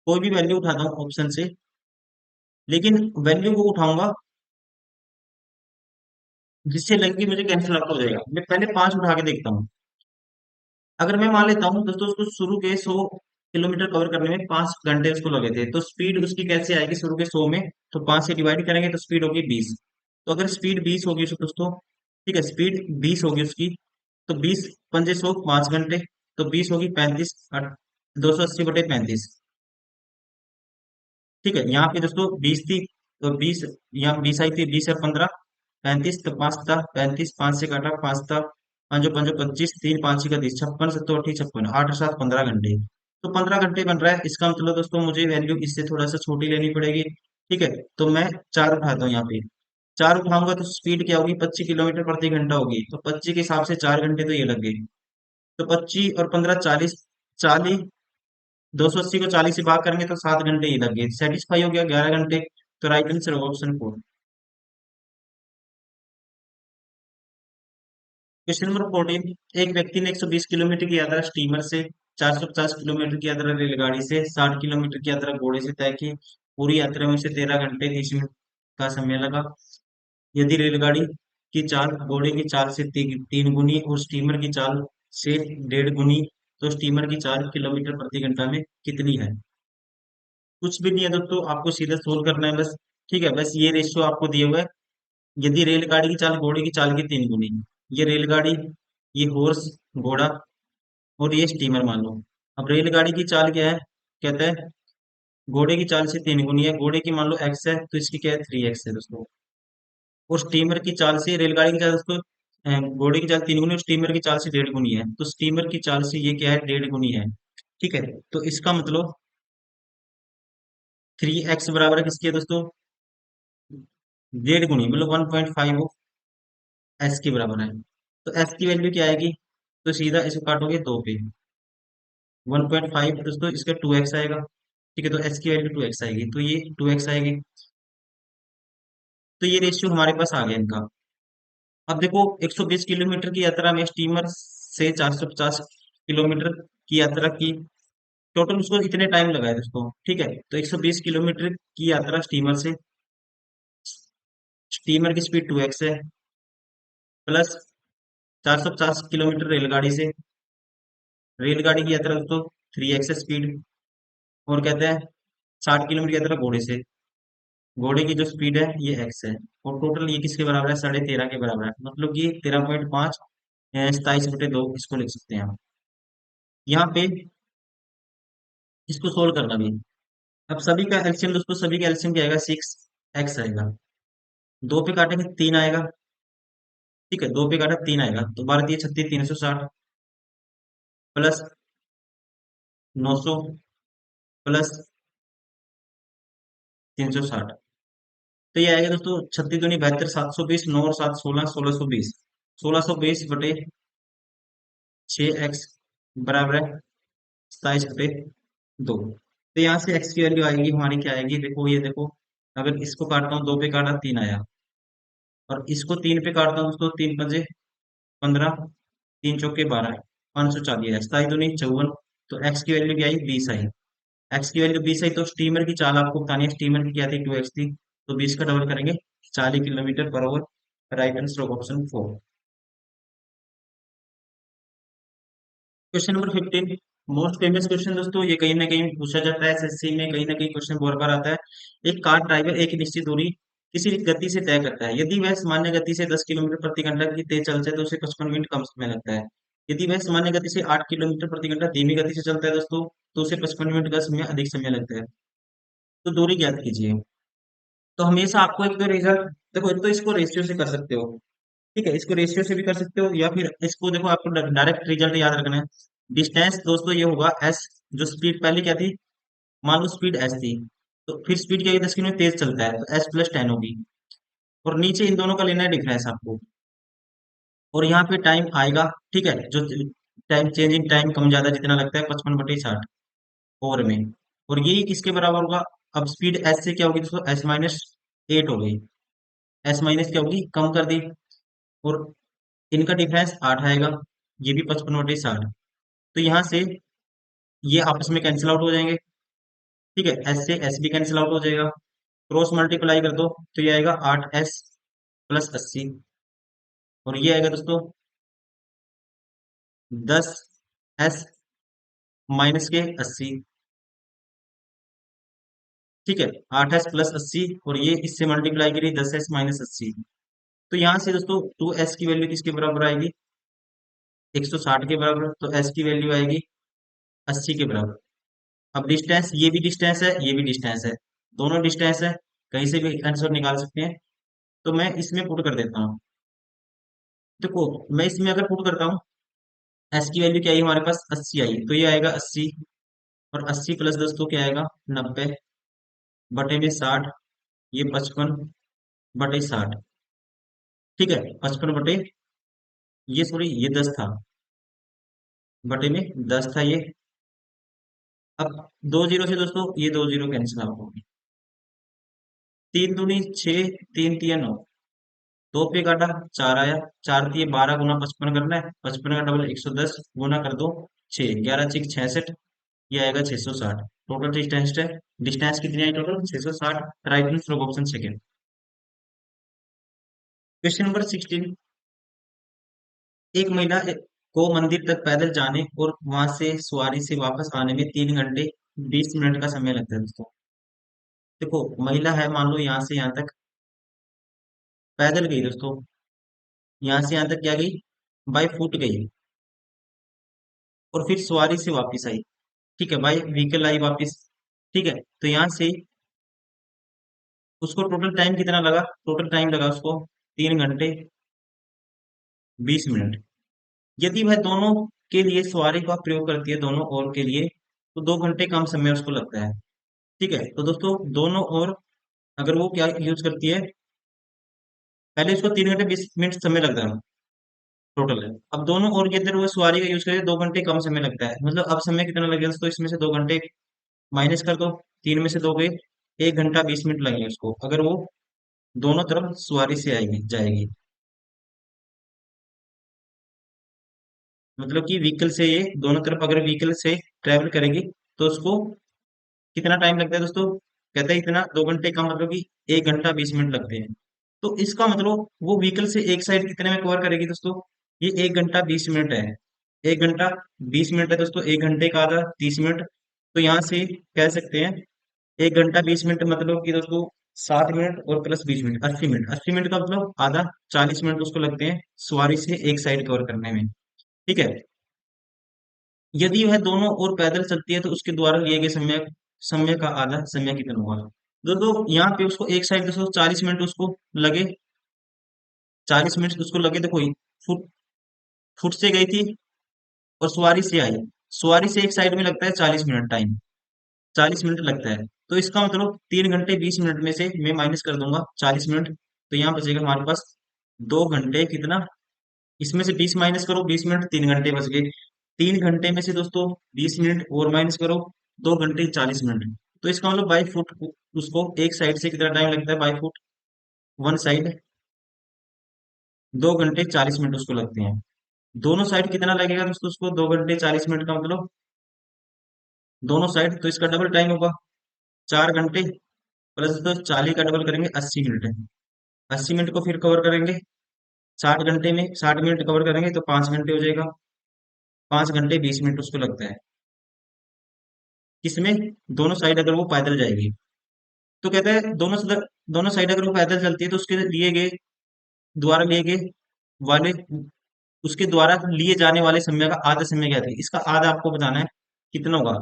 कोई भी वैल्यू उठाता हूँ ऑप्शन से, लेकिन वैल्यू वो उठाऊंगा जिससे लगे कि मुझे कैंसिल आउट हो जाएगा। मैं पहले 5 उठा के देखता हूँ। अगर मैं मान लेता हूँ दोस्तों उसको शुरू के 100 किलोमीटर कवर करने में 5 घंटे उसको लगे थे, तो स्पीड उसकी कैसे आएगी, शुरू के 100 में तो 5 से डिवाइड करेंगे तो स्पीड होगी 20। तो अगर स्पीड 20 होगी दोस्तों, ठीक है, स्पीड 20 होगी उसकी, तो 20 × 5 = 100, 5 घंटे, तो 20 होगी 35, 280/35। ठीक है, यहाँ पे दोस्तों 20 थी, तो 20, यहाँ 20 आई थी, 20 और 15 35, तो 5 था 35, 5 से काटा 5 था, 5 × 5 = 25, 3 5 का 30, 56, 7 8 56, 8 और 7 15 घंटे। तो 15 घंटे बन रहा है, इसका मतलब दोस्तों मुझे वैल्यू इससे थोड़ा सा छोटी लेनी पड़ेगी। ठीक है, तो मैं 4 उठाता हूँ यहाँ पे, 4 उठाऊंगा तो स्पीड क्या होगी, 25 किलोमीटर प्रति घंटा होगी, तो 25 के हिसाब से 4 घंटे तो ये लग गए। तो 25 और 15 40, 40, 280 को 40 से भाग करेंगे तो 7 घंटे ही लग गए, सेटिस्फाई हो गया 11 घंटे। तो राइट आंसर होगा ऑप्शन 4। क्वेश्चन नंबर 14, एक व्यक्ति ने 120 किलोमीटर की यात्रा स्टीमर से, 450 किलोमीटर की यात्रा रेलगाड़ी से, 60 किलोमीटर की यात्रा घोड़े से तय की। पूरी यात्रा में उसे 13 घंटे 30 मिनट का समय लगा। यदि रेलगाड़ी की चाल घोड़े की चाल से 3 गुनी और स्टीमर की चाल से 1.5 गुनी, तो स्टीमर की चाल किलोमीटर प्रति घंटा में कितनी है। कुछ भी नहीं है दोस्तों, आपको सीधा सोल्व करना है बस। ठीक है, बस ये रेशियो आपको दिए हुए है। यदि रेलगाड़ी की चाल घोड़े की चाल की 3 गुनी, ये रेलगाड़ी, ये हॉर्स घोड़ा, और ये स्टीमर मान लो। अब रेलगाड़ी की चाल क्या है, कहते हैं घोड़े की चाल से 3 गुनी है, घोड़े की मान लो एक्स है, तो इसकी क्या है 3x है दोस्तों। और स्टीमर की चाल से रेलगाड़ी की चाल उसको घोड़े की चाल 3 गुनी और स्टीमर की चाल से 1.5 गुनी है, तो स्टीमर की चाल से ये क्या है, 1.5 गुनी है। ठीक है, तो इसका मतलब 3x बराबर है किसके दोस्तों, 1.5 गुनी मतलब 1.5 एस के बराबर है। तो एस की वैल्यू क्या आएगी, तो सीधा इसको काटोगे 2 पे, 1.5 दोस्तों इसका 2x आएगा। ठीक है, तो एस की वैल्यू 2x आएगी, तो ये 2x आएगी। तो ये रेशियो हमारे पास आ गया इनका। अब देखो 120 किलोमीटर की यात्रा में स्टीमर से 450 किलोमीटर की यात्रा की, टोटल उसको इतने टाइम लगा है दोस्तों। ठीक है, तो 120 किलोमीटर की यात्रा स्टीमर से, स्टीमर की स्पीड 2x है, प्लस 450 किलोमीटर रेलगाड़ी से, रेलगाड़ी की यात्रा दोस्तों 3x है स्पीड, और कहते हैं 60 किलोमीटर की यात्रा घोड़े से, घोड़े की जो स्पीड है ये x है, और टोटल ये किसके बराबर है, 13.5 के बराबर है, मतलब कि 13.5 27/2 इसको लिख सकते हैं हम। यहाँ पे इसको सोल्व करना भी, अब सभी का एलसीएम दोस्तों, सभी का एलसीएम क्या आएगा, 6x आएगा। 2 पे काटेंगे 3 आएगा। ठीक है, 2 पे काटा 3 आएगा, तो 12×3 = 36, 360 प्लस 900 प्लस 360, तो ये आएगा दोस्तों 36×2 = 72, 720, 9 और 7 16, 1620, 1620/6x बराबर है 27/2। तो यहाँ से x की वैल्यू आएगी हमारी, क्या आएगी, देखो ये देखो, अगर इसको काटता हूँ 2 पे काटा 3 आया, और इसको 3 पे काटता हूँ दोस्तों, 3×5 = 15, 3×4 = 12, 540 है, 27×2 = 54, तो x की वैल्यू क्या आई, 20 आई। एक्स की वैल्यू 20 आई, तो स्टीमर की चाल आपको बतानी है, स्टीमर की क्या थी, 2x थी, तो 20 का डबल करेंगे 40 kilometre per hour. Right answer option 4। Question number 15, most famous question दोस्तों, ये कहीं ना कहीं पूछा जाता है एसएससी में, कहीं ना कहीं क्वेश्चन बार बार आता है। एक कार ड्राइवर एक निश्चित दूरी किसी गति से तय करता है, यदि वह सामान्य गति से 10 किलोमीटर प्रति घंटा की तेज चलता है तो उसे 55 मिनट कम समय लगता है। यदि वह सामान्य गति से 8 किलोमीटर प्रति घंटा धीमी गति से चलता है दोस्तों, तो उसे 55 मिनट का समय अधिक समय लगता है। तो दूरी ज्ञात कीजिए। तो हमेशा आपको एक तो रिजल्ट, देखो एक तो इसको रेशियो से कर सकते हो। ठीक है, इसको रेशियो से भी कर सकते हो, या फिर इसको देखो आपको डायरेक्ट रिजल्ट याद रखना है। डिस्टेंस दोस्तों ये होगा एस, जो स्पीड पहले क्या थी, मान लो स्पीड एस थी, तो फिर स्पीड क्या है, 10 किलोमीटर तेज चलता है, तो S + 10 होगी। और नीचे इन दोनों का लेना है डिफरेंस आपको, और यहाँ पे टाइम आएगा। ठीक है, जो टाइम चेंज इन टाइम कम ज्यादा जितना लगता है, 55/60 ओवर में। और यही किसके बराबर होगा, अब स्पीड एस से क्या होगी दोस्तों, S - 8 हो गई, एस माइनस क्या होगी, कम कर दी, और इनका डिफरेंस 8 आएगा, ये भी 55/60। तो यहाँ से ये आपस में कैंसिल आउट हो जाएंगे। ठीक है, एस से एस भी कैंसिल आउट हो जाएगा, क्रॉस मल्टीप्लाई कर दो, तो ये आएगा 8s + 80, और ये आएगा दोस्तों 10s - 80। ठीक है, 8s + 80, और ये इससे मल्टीप्लाई करिए 10s - 80। तो यहाँ से दोस्तों 2s की वैल्यू किसके बराबर आएगी, 160 के बराबर, तो s की वैल्यू आएगी 80 के बराबर। अब डिस्टेंस, ये भी डिस्टेंस है, ये भी डिस्टेंस है, दोनों डिस्टेंस है, कहीं से भी आंसर निकाल सकते हैं। तो मैं इसमें पुट कर देता हूँ। देखो मैं इसमें अगर पुट करता हूँ, एस की वैल्यू क्या आई हमारे पास, 80 आई, तो ये आएगा 80, और 80 प्लस दोस्तों क्या आएगा, 90/60, ये 55/60। ठीक है, 55 ये सॉरी ये 10 था, बटे में 10 था ये। अब 2 जीरो से दोस्तों ये 2 जीरो कैंसिल आउट होगी, 3×2 = 6, 3×3 = 9, 2 पे काटा 4 आया, 4×3 = 12, गुना 55 करना है, 55 का डबल 110, गुना कर दो 6, 11×6 = 66, ये आएगा 660। टोटल डिस्टेंस है, डिस्टेंस कितनी आई total, 660। Right answer option second. Question number 16, एक महिला को मंदिर तक पैदल जाने और वहां से सवारी से वापस आने में 3 घंटे 20 मिनट का समय लगता है दोस्तों। देखो महिला है, मान लो यहाँ से यहाँ तक पैदल गई दोस्तों, यहाँ से यहाँ तक क्या गई, बाई फुट गई, और फिर सवारी से वापस आई। ठीक है, बाई व्हीकल आई वापस। ठीक है, तो यहाँ से उसको टोटल टाइम कितना लगा, टोटल टाइम लगा उसको 3 घंटे 20 मिनट। यदि वह दोनों के लिए सवारी का प्रयोग करती है, दोनों ओर के लिए, तो 2 घंटे कम समय उसको लगता है। ठीक है, तो दोस्तों दोनों ओर अगर वो क्या यूज करती है, पहले उसको 3 घंटे 20 मिनट समय लगता है टोटल है। अब दोनों ओर के अंदर वो सवारी का यूज करे 2 घंटे कम समय लगता है, मतलब अब समय कितना लगेगा दोस्तों, इसमें से 2 घंटे माइनस कर दो, 3 में से 2 गए, 1 घंटा 20 मिनट लगेंगे उसको, अगर वो दोनों तरफ सवारी से आएगी जाएगी, मतलब कि व्हीकल से ये दोनों तरफ अगर व्हीकल से ट्रेवल करेगी तो उसको कितना टाइम लगता है दोस्तों, कहते हैं इतना 2 घंटे का मतलब कि 1 घंटा 20 मिनट लगते हैं। तो इसका मतलब वो व्हीकल से एक साइड कितने में कवर करेगी दोस्तों, ये 1 घंटा 20 मिनट है। 1 घंटा 20 मिनट है दोस्तों, 1 घंटे का आधा 30 मिनट। तो यहाँ से कह सकते हैं 1 घंटा 20 मिनट मतलब कि दोस्तों 60 मिनट और प्लस 20 मिनट 80 मिनट, 80 मिनट का मतलब आधा 40 मिनट उसको लगते हैं सवारी से एक साइड कवर करने में। ठीक है, यदि वह दोनों ओर पैदल चलती है तो उसके द्वारा लिए गए समय समय का आधा समय कितना होगा। दोस्तों यहाँ पे उसको एक साइड दोस्तों 40 मिनट उसको लगे, 40 मिनट उसको लगे, देखो फुट फुट से गई थी और सवारी से आई, सवारी से एक साइड में लगता है 40 मिनट टाइम, 40 मिनट लगता है। तो इसका मतलब 3 घंटे 20 मिनट में से मैं माइनस कर दूंगा 40 मिनट, तो यहाँ बचेगा हमारे पास 2 घंटे कितना, इसमें से 20 माइनस करो, 20 मिनट, 3 घंटे बच गए। 3 घंटे में से दोस्तों 20 मिनट और माइनस करो, 2 घंटे 40 मिनट। तो इसका मतलब बाई फुट उसको एक साइड से कितना टाइम लगता है, बाई फुट वन साइड 2 घंटे 40 मिनट उसको लगते हैं। दोनों साइड कितना लगेगा दोस्तों उसको, 2 घंटे 40 मिनट का मतलब दोनों साइड, तो इसका डबल टाइम होगा 4 घंटे, प्लस तो 40 का डबल करेंगे 80 मिनट है। 80 मिनट को फिर कवर करेंगे 60 घंटे में, 60 मिनट कवर करेंगे तो 5 घंटे हो जाएगा, 5 घंटे 20 मिनट उसको लगता है किसमें, दोनों साइड अगर वो पैदल जाएगी। तो कहते हैं दोनों साइड अगर वो पैदल चलती है तो उसके लिए गए द्वारा लिए गए वाले उसके द्वारा लिए जाने वाले समय का आधा समय क्या है, इसका आधा आपको बताना है कितना होगा।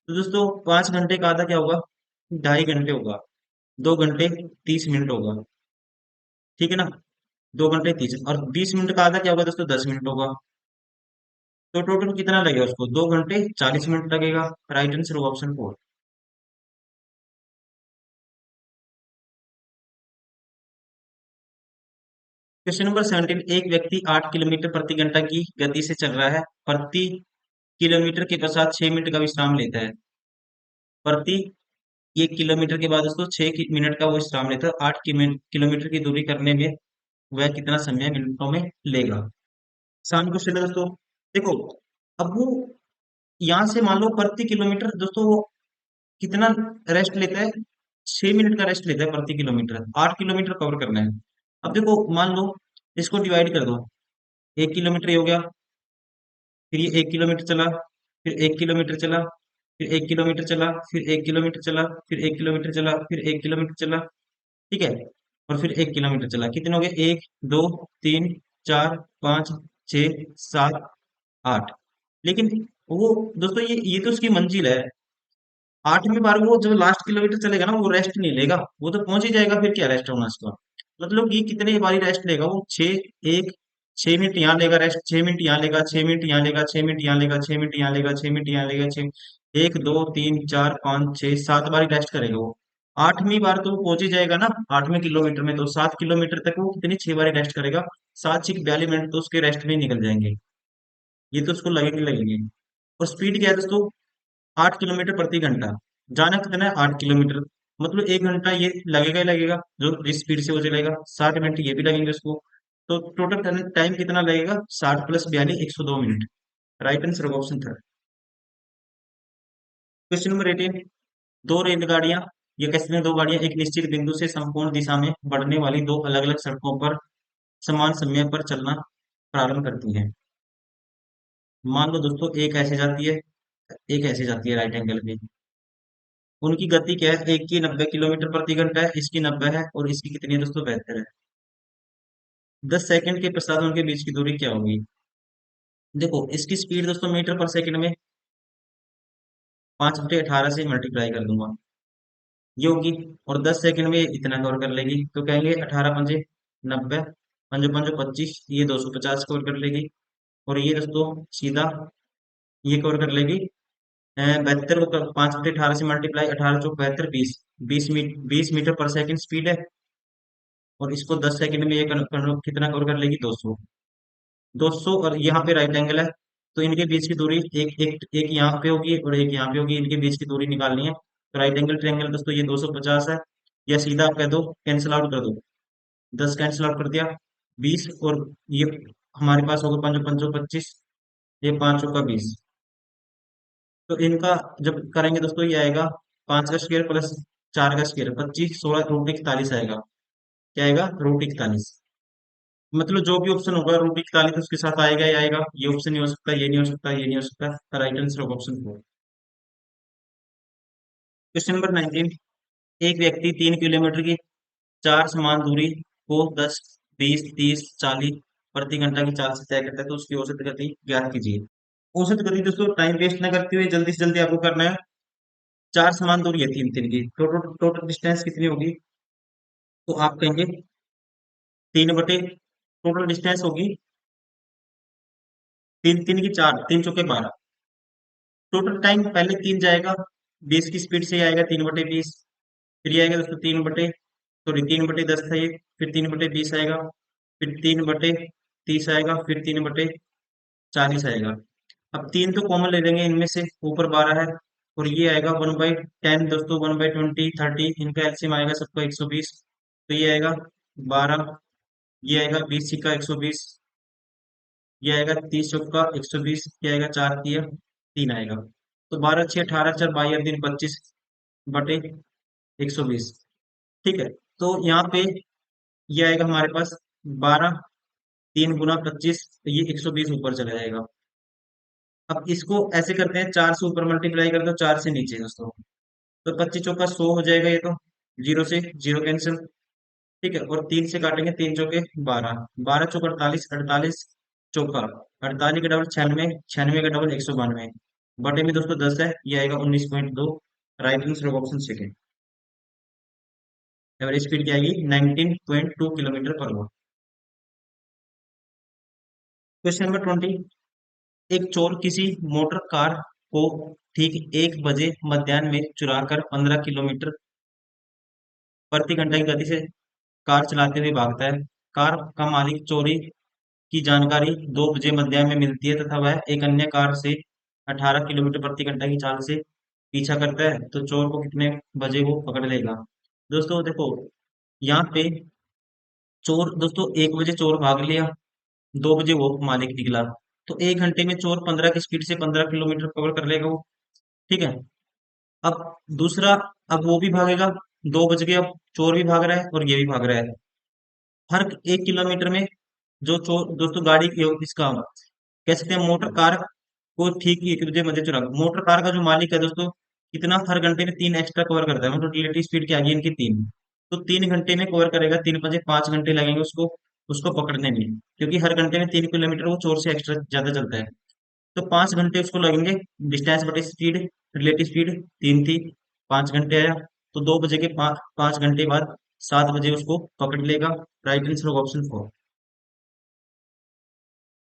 तो दोस्तों 5 घंटे का आधा क्या होगा, 2.5 घंटे होगा, 2 घंटे 30 मिनट होगा। ठीक है ना, 2 घंटे 30 और 20 मिनट का आधा क्या होगा दोस्तों, 10 मिनट होगा। तो टोटल कितना लगेगा उसको, 2 घंटे 40 मिनट लगेगा। राइट आंसर होगा ऑप्शन 4। क्वेश्चन नंबर 17, एक व्यक्ति 8 किलोमीटर प्रति घंटा की गति से चल रहा है, प्रति किलोमीटर के पश्चात 6 मिनट का विश्राम लेता है, प्रति 1 किलोमीटर के बाद उसको 6 मिनट का वो विश्राम लेता है, 8 किलोमीटर की दूरी करने में वह कितना समय मिनटों में लेगा। आसान क्वेश्चन है दोस्तों। देखो अब वो यहाँ से मान लो प्रति किलोमीटर दोस्तों वो कितना रेस्ट लेता है, 6 मिनट का रेस्ट लेता है प्रति किलोमीटर, 8 किलोमीटर कवर करना है। अब देखो मान लो इसको डिवाइड कर दो, 1 किलोमीटर ये हो गया, फिर ये 1 किलोमीटर चला, फिर 1 किलोमीटर चला, फिर 1 किलोमीटर चला, फिर 1 किलोमीटर चला, फिर 1 किलोमीटर चला, फिर 1 किलोमीटर चला। ठीक है, और फिर 1 किलोमीटर चला, कितने हो गए, 1 2 3 4 5 6 7 8। लेकिन वो दोस्तों ये तो उसकी मंजिल है, 8वीं बार वो जब लास्ट किलोमीटर चलेगा ना वो रेस्ट नहीं लेगा, वो तो पहुंच ही जाएगा, फिर क्या रेस्ट होना उसका। मतलब ये कितने बारी रेस्ट लेगा वो, एक 6 मिनट यहाँ लेगा रेस्ट, 6 मिनट यहाँ लेगा, 6 मिनट यहाँ लेगा, 6 मिनट यहाँ लेगा, 6 मिनट यहाँ लेगा, 6 मिनट यहाँ लेगा, 1 2 3 4 5 6 7 बारी रेस्ट करेगा वो। 8वीं बार तो वो पहुंच ही जाएगा ना, 8वें किलोमीटर में तो 7 किलोमीटर तक वो कितनी 6 बारी रेस्ट करेगा, 7 6 42 मिनट तो उसके रेस्ट में ही निकल जाएंगे, ये तो उसको लगेंगे लगेंगे। और स्पीड क्या है दोस्तों, 8 किलोमीटर प्रति घंटा, जाना कितना है 8 किलोमीटर, मतलब 1 घंटा ये लगेगा ही लगेगा जो जिस स्पीड से वो चलेगा, 60 मिनट ये भी लगेंगे उसको। तो टोटल टाइम कितना लगेगा, 60 + 42 102 मिनट। राइट आंसर होगा ऑप्शन थर्ड। क्वेश्चन नंबर 18, दो रेलगाड़ियां या कह सकते हैं दो गाड़ियां एक निश्चित बिंदु से संपूर्ण दिशा में बढ़ने वाली दो अलग अलग सड़कों पर समान समय पर चलना प्रारंभ करती हैं। मान लो दोस्तों एक ऐसे जाती है, एक ऐसे जाती है राइट एंगल पे, उनकी गति क्या है, एक की 90 किलोमीटर प्रति घंटा है, इसकी 90 है, और इसकी कितनी है दोस्तों, 72 है। 10 सेकंड के पश्चात उनके बीच की दूरी क्या होगी। देखो इसकी स्पीड दोस्तों मीटर पर सेकंड में 5/18 से मल्टीप्लाई कर दूंगा, ये होगी, और 10 सेकंड में इतना कवर कर लेगी, तो कहेंगे 18 × 5 = 90, पंजो पंजो 25, ये 250 कवर कर लेगी। और ये दोस्तों सीधा ये कवर कर लेगी 72 को 5/18 से मल्टीप्लाई, 18 × 4 = 72, 20। 20 मीटर पर सेकंड स्पीड है। और इसको 10 सेकंड में ये कितना कवर कर लेगी, 200। 200 और यहाँ पे राइट एंगल है, तो इनके बीच की दूरी एक एक एक यहाँ पे होगी और एक यहाँ पे होगी, इनके बीच की दूरी निकालनी है। तो राइट एंगल ट्रायंगल दोस्तों ये 250 है। या सीधा आप कह दो कैंसिल आउट कर दो, 10 कैंसिल आउट कर दिया, 20। और ये हमारे पास होगा पंजो पंजो 25, ये 5 × 20। तो इनका जब करेंगे दोस्तों ये आएगा 5 का स्क्वायर प्लस 4 का स्क्वायर, 25, 16 √41 आएगा। क्या आएगा, √41। मतलब जो भी ऑप्शन होगा √41 उसके साथ आएगा ही आएगा। ये ऑप्शन नहीं हो सकता, ये नहीं हो सकता, ये नहीं हो सकता। राइट आंसर होगा ऑप्शन 4। Question number 19। एक व्यक्ति 3 किलोमीटर की 4 समान दूरी को 10, 20, 30, 40 प्रति घंटा की चाल से तय करता है, तो उसकी औसत गति ज्ञात कीजिए। औसत गति दोस्तों टाइम वेस्ट ना करते हुए जल्दी से जल्दी आपको करना है। 4 समान दूरी है तीन तीन की, टोटल टोटल डिस्टेंस कितनी होगी, तो आप कहेंगे 3 बटे टोटल डिस्टेंस होगी 3 3 की 4, 3 × 4 = 12। टोटल टाइम पहले 3 जाएगा, 20 की स्पीड से ही आएगा 3/20। फिर ये आएगा दोस्तों 3/10 था ये, फिर 3/20 आएगा, फिर 3/30 आएगा, फिर 3/40 आएगा। अब 3 तो कॉमन ले लेंगे इनमें से, ऊपर 12 है। और ये आएगा 1/10 दोस्तों, 1/20, 30, इनका एलसीएम आएगा सबका 120। तो ये आएगा 12, ये आएगा 20 × 120, ये आएगा 30 × 120, ये आएगा 4 × 3 आएगा। तो 12 × 6 = 18, 4 × 22 = 25/120। ठीक है, तो यहाँ पे ये आएगा हमारे पास 12, 3 × 25, तो ये 120 ऊपर चला जाएगा। अब इसको ऐसे करते हैं, 4 से ऊपर मल्टीप्लाई कर दो, 4 से नीचे दोस्तों। तो 25 × 4 = 100 हो जाएगा ये तो, जीरो से जीरो कैंसिल। ठीक है, और 3 से काटेंगे, 3 × 4 = 12, 12 × 4 = 48, 48 चौका 48 का डबल 96, 96 का डबल 192, बटे में दोस्तों 10 है, ये आएगा 19.2। Right answer option second. Average speed क्या आएगी, 19.2 km/h। Question number 20। एक चोर किसी मोटर कार को ठीक 1 बजे मध्याह्न में चुरा कर 15 किलोमीटर प्रति घंटा की गति से कार चलाते हुए भागता है। कार का मालिक चोरी की जानकारी 2 बजे मध्याह्न में मिलती है तथा वह एक अन्य कार से 18 किलोमीटर प्रति घंटा की चाल से पीछा करता है, तो चोर को कितने बजे वो पकड़ लेगा। दोस्तों देखो, यहाँ पे चोर दोस्तों 1 बजे चोर भाग लिया, 2 बजे वो मालिक निकला, तो 1 घंटे में चोर 15 की स्पीड से 15 किलोमीटर कवर कर लेगा वो। ठीक है, अब दूसरा, अब वो भी भागेगा, 2 बज गए, अब चोर भी भाग रहा है और ये भी भाग रहा है। हर 1 किलोमीटर में जो चोर दोस्तों गाड़ी इसका कह सकते हैं मोटर कार को ठीक 1 बजे मध्य चुरा, मोटर कार का जो मालिक है दोस्तों कितना हर घंटे में 3 एक्स्ट्रा कवर करता है, मतलब रिलेटिव स्पीड क्या आ गई इनकी 3। तो 3 घंटे में कवर करेगा, 3 बजे 5 घंटे लगेंगे उसको उसको पकड़ने में, क्योंकि हर घंटे में 3 किलोमीटर वो चोर से एक्स्ट्रा ज्यादा चलता है। तो 5 घंटे उसको लगेंगे, डिस्टेंस बटे स्पीड, रिलेटिव स्पीड 3 थी, 5 घंटे आया। तो 2 बजे के 5 घंटे बाद 7 बजे उसको पकड़ लेगा। Right answer option 4।